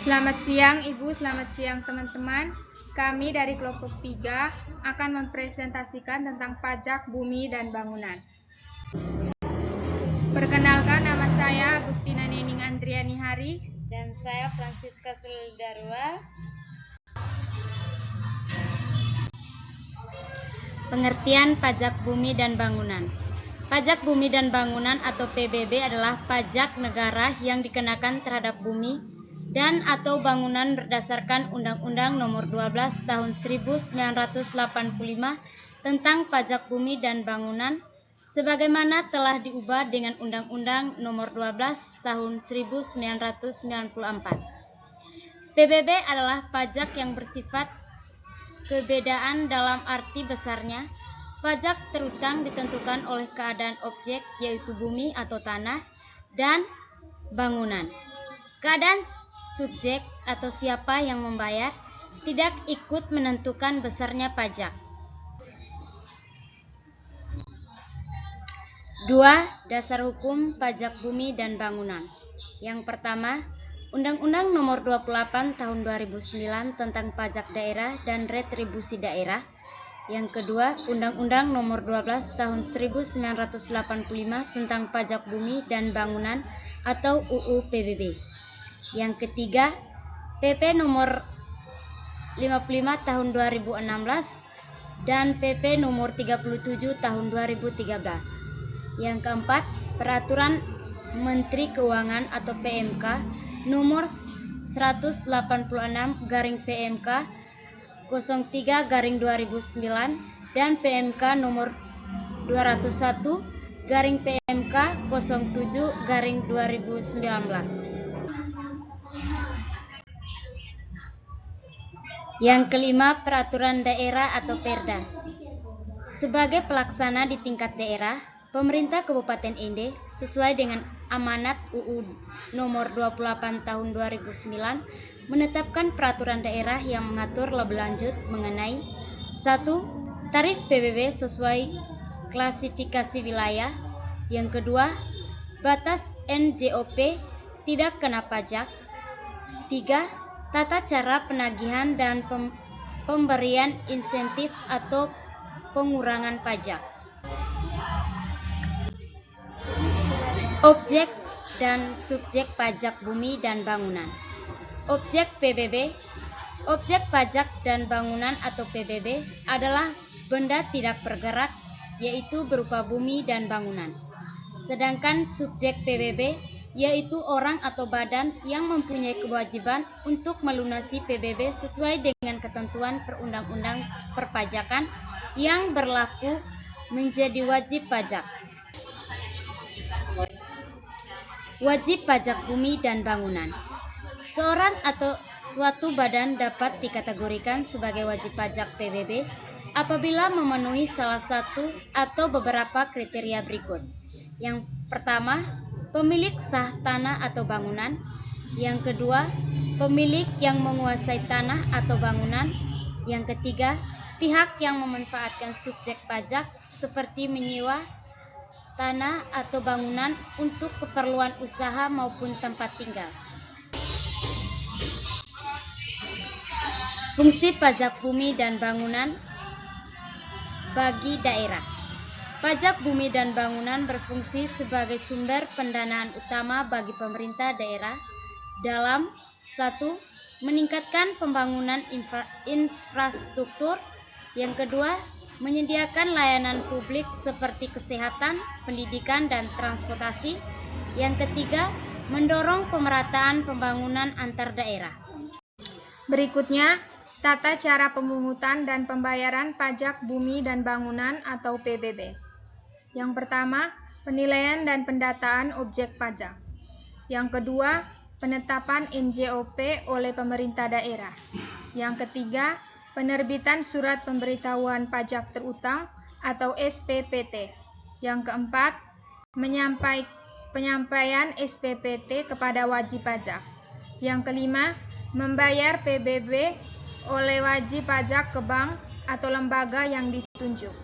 Selamat siang Ibu, selamat siang teman-teman. Kami dari kelompok 3 akan mempresentasikan tentang pajak bumi dan bangunan. Perkenalkan, nama saya Agustina Nening Andriani Hari. Dan saya Francisca Seldarua. Pengertian pajak bumi dan bangunan. Pajak bumi dan bangunan atau PBB adalah pajak negara yang dikenakan terhadap bumi dan atau bangunan berdasarkan Undang-Undang Nomor 12 Tahun 1985 tentang pajak bumi dan bangunan sebagaimana telah diubah dengan Undang-Undang Nomor 12 Tahun 1994. PBB adalah pajak yang bersifat kebedaan dalam arti besarnya. Pajak terutang ditentukan oleh keadaan objek, yaitu bumi atau tanah, dan bangunan. Keadaan subjek atau siapa yang membayar tidak ikut menentukan besarnya pajak. 2. Dasar hukum pajak bumi dan bangunan. Yang pertama, Undang-Undang Nomor 28 Tahun 2009 tentang pajak daerah dan retribusi daerah. Yang kedua, Undang-Undang Nomor 12 Tahun 1985 tentang pajak bumi dan bangunan atau UU PBB. Yang ketiga, PP Nomor 55 Tahun 2016 dan PP Nomor 37 Tahun 2013. Yang keempat, Peraturan Menteri Keuangan atau PMK Nomor 186/PMK 03/2009 dan PMK Nomor 201/PMK 07/2019. Yang kelima, Peraturan Daerah atau Perda. Sebagai pelaksana di tingkat daerah, pemerintah Kabupaten Ende sesuai dengan amanat UU Nomor 28 Tahun 2009 menetapkan peraturan daerah yang mengatur lebih lanjut mengenai 1. Tarif PBB sesuai klasifikasi wilayah. Yang kedua, batas NJOP tidak kena pajak. 3. Tata cara penagihan dan pemberian insentif atau pengurangan pajak. Objek dan subjek pajak bumi dan bangunan. Objek PBB, objek pajak dan bangunan atau PBB adalah benda tidak bergerak, yaitu berupa bumi dan bangunan. Sedangkan subjek PBB yaitu orang atau badan yang mempunyai kewajiban untuk melunasi PBB sesuai dengan ketentuan perundang-undang perpajakan yang berlaku menjadi wajib pajak. Wajib pajak bumi dan bangunan. Seorang atau suatu badan dapat dikategorikan sebagai wajib pajak PBB apabila memenuhi salah satu atau beberapa kriteria berikut. Yang pertama, pemilik sah tanah atau bangunan. Yang kedua, pemilik yang menguasai tanah atau bangunan. Yang ketiga, pihak yang memanfaatkan subjek pajak seperti menyewa tanah atau bangunan untuk keperluan usaha maupun tempat tinggal. Fungsi pajak bumi dan bangunan bagi daerah. Pajak bumi dan bangunan berfungsi sebagai sumber pendanaan utama bagi pemerintah daerah dalam 1. Meningkatkan pembangunan infrastruktur. Yang kedua, menyediakan layanan publik seperti kesehatan, pendidikan, dan transportasi. Yang ketiga, mendorong pemerataan pembangunan antar daerah. Berikutnya, tata cara pemungutan dan pembayaran pajak bumi dan bangunan atau PBB. Yang pertama, penilaian dan pendataan objek pajak. Yang kedua, penetapan NJOP oleh pemerintah daerah. Yang ketiga, penerbitan surat pemberitahuan pajak terutang atau SPPT. Yang keempat, penyampaian SPPT kepada wajib pajak. Yang kelima, membayar PBB oleh wajib pajak ke bank atau lembaga yang ditunjuk.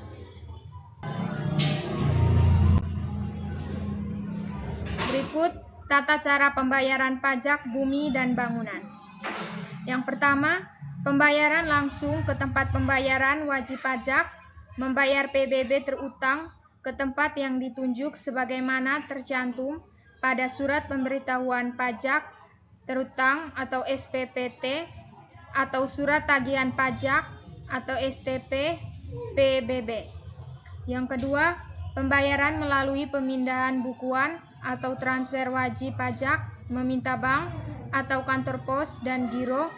Berikut tata cara pembayaran pajak bumi dan bangunan. Yang pertama, pembayaran langsung ke tempat pembayaran wajib pajak, membayar PBB terutang ke tempat yang ditunjuk sebagaimana tercantum pada surat pemberitahuan pajak terutang atau SPPT atau surat tagihan pajak atau STP PBB. Yang kedua, pembayaran melalui pemindahan bukuan atau transfer wajib pajak meminta bank atau kantor pos dan giro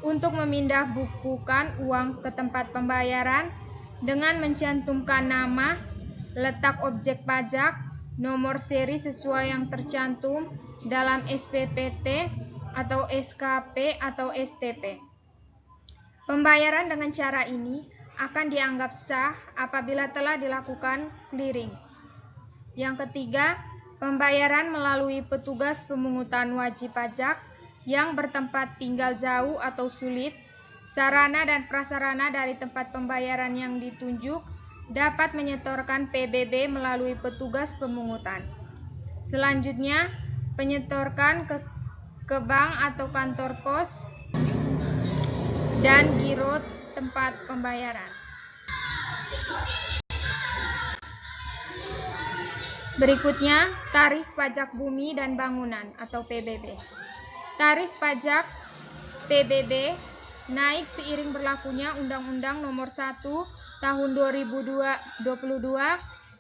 untuk memindah bukukan uang ke tempat pembayaran dengan mencantumkan nama, letak objek pajak, nomor seri sesuai yang tercantum dalam SPPT atau SKP atau STP. Pembayaran dengan cara ini akan dianggap sah apabila telah dilakukan clearing. Yang ketiga, pembayaran melalui petugas pemungutan wajib pajak yang bertempat tinggal jauh atau sulit, sarana dan prasarana dari tempat pembayaran yang ditunjuk dapat menyetorkan PBB melalui petugas pemungutan. Selanjutnya, penyetorkan ke bank atau kantor pos dan giro tempat pembayaran. Berikutnya, tarif pajak bumi dan bangunan atau PBB. Tarif pajak PBB naik seiring berlakunya Undang-Undang Nomor 1 Tahun 2022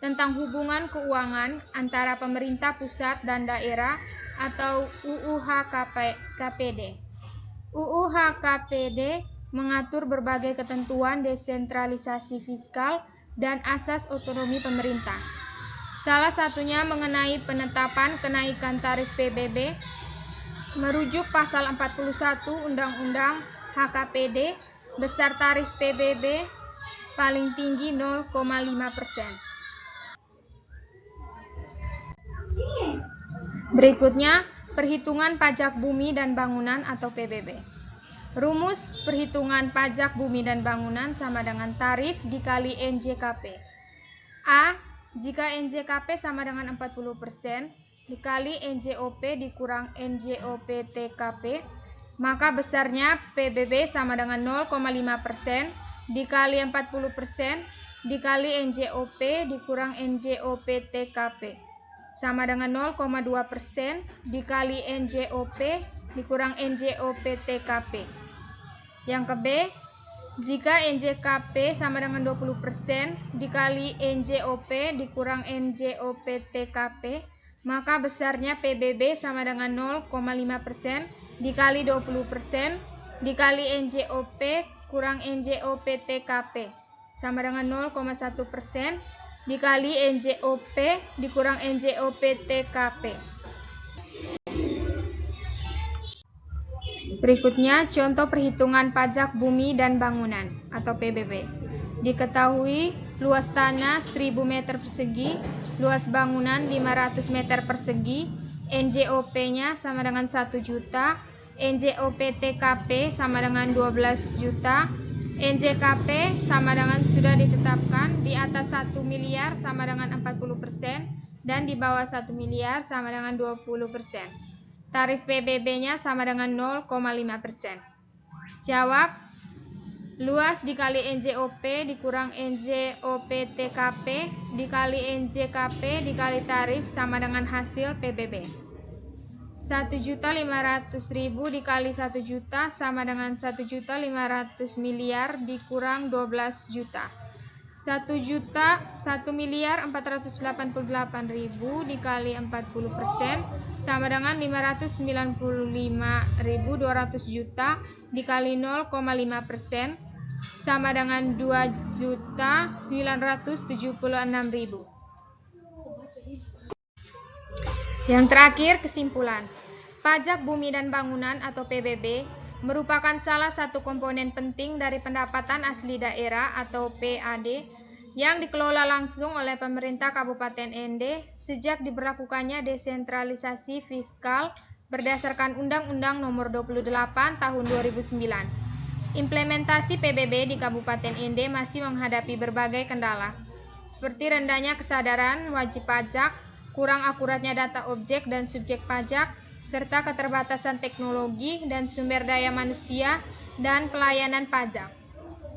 tentang hubungan keuangan antara pemerintah pusat dan daerah atau UU-HKPD. UU-HKPD mengatur berbagai ketentuan desentralisasi fiskal dan asas otonomi pemerintah. Salah satunya mengenai penetapan kenaikan tarif PBB merujuk pasal 41 Undang-Undang HKPD, besar tarif PBB paling tinggi 0,5%. Berikutnya, perhitungan pajak bumi dan bangunan atau PBB. Rumus perhitungan pajak bumi dan bangunan sama dengan tarif dikali NJKP. A. Jika NJKP sama dengan 40% dikali NJOP dikurang NJOP TKP, maka besarnya PBB sama dengan 0,5% dikali 40% dikali NJOP dikurang NJOP TKP sama dengan 0,2% dikali NJOP dikurang NJOP TKP. Yang ke B, jika NJKP sama dengan 20% dikali NJOP dikurang NJOP TKP, maka besarnya PBB sama dengan 0,5% dikali 20% dikali NJOP kurang NJOP TKP sama dengan 0,1% dikali NJOP dikurang NJOP TKP. Berikutnya, contoh perhitungan pajak bumi dan bangunan atau PBB. Diketahui luas tanah 1000 meter persegi, luas bangunan 500 meter persegi, NJOP-nya sama dengan 1 juta, NJOP TKP sama dengan 12 juta, NJKP sama dengan sudah ditetapkan di atas 1 miliar sama dengan 40% dan di bawah 1 miliar sama dengan 20%. Tarif PBB-nya sama dengan 0,5%. Jawab, luas dikali NJOP dikurang NJOP TKP dikali NJKP dikali tarif sama dengan hasil PBB. 1.500.000 dikali 1 juta sama dengan 1.500 miliar dikurang 12 juta. 1.488.000 dikali 40% sama dengan 595.200 juta dikali 0,5% sama dengan 2.976.000. Yang terakhir, kesimpulan. Pajak bumi dan bangunan atau PBB merupakan salah satu komponen penting dari pendapatan asli daerah atau PAD yang dikelola langsung oleh pemerintah Kabupaten Ende sejak diberlakukannya desentralisasi fiskal berdasarkan Undang-Undang Nomor 28 Tahun 2009. Implementasi PBB di Kabupaten Ende masih menghadapi berbagai kendala, seperti rendahnya kesadaran wajib pajak, kurang akuratnya data objek dan subjek pajak, serta keterbatasan teknologi dan sumber daya manusia dan pelayanan pajak.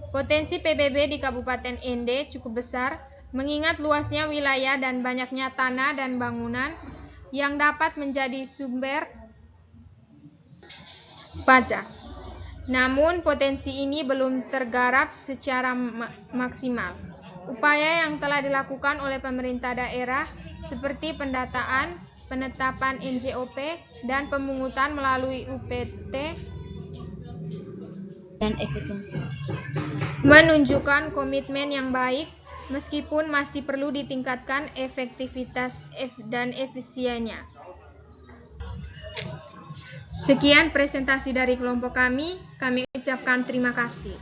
Potensi PBB di Kabupaten Ende cukup besar, mengingat luasnya wilayah dan banyaknya tanah dan bangunan yang dapat menjadi sumber pajak. Namun, potensi ini belum tergarap secara maksimal. Upaya yang telah dilakukan oleh pemerintah daerah seperti pendataan, penetapan NJOP, dan pemungutan melalui UPT dan efisiensi menunjukkan komitmen yang baik, meskipun masih perlu ditingkatkan efektivitas dan efisiennya. Sekian presentasi dari kelompok kami ucapkan terima kasih.